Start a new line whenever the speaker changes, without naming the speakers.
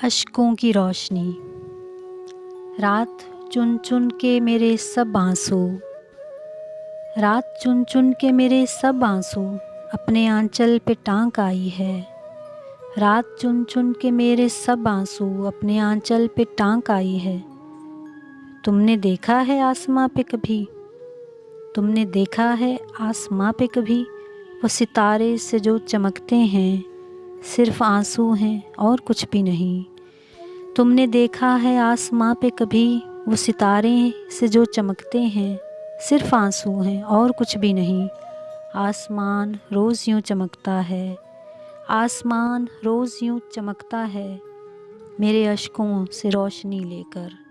अश्कों की रोशनी। रात चुन चुन के मेरे सब आंसू, रात चुन चुन के मेरे सब आंसू अपने आंचल पे टांक आई है। रात चुन चुन के मेरे सब आंसू अपने आंचल पे टांक आई है। तुमने देखा है आसमां पे कभी, तुमने देखा है आसमां पे कभी, वो सितारे से जो चमकते हैं सिर्फ आंसू हैं और कुछ भी नहीं। तुमने देखा है आसमां पे कभी, वो सितारे से जो चमकते हैं सिर्फ आंसू हैं और कुछ भी नहीं। आसमान रोज़ यूं चमकता है, आसमान रोज़ यूं चमकता है, मेरे अश्कों से रोशनी लेकर।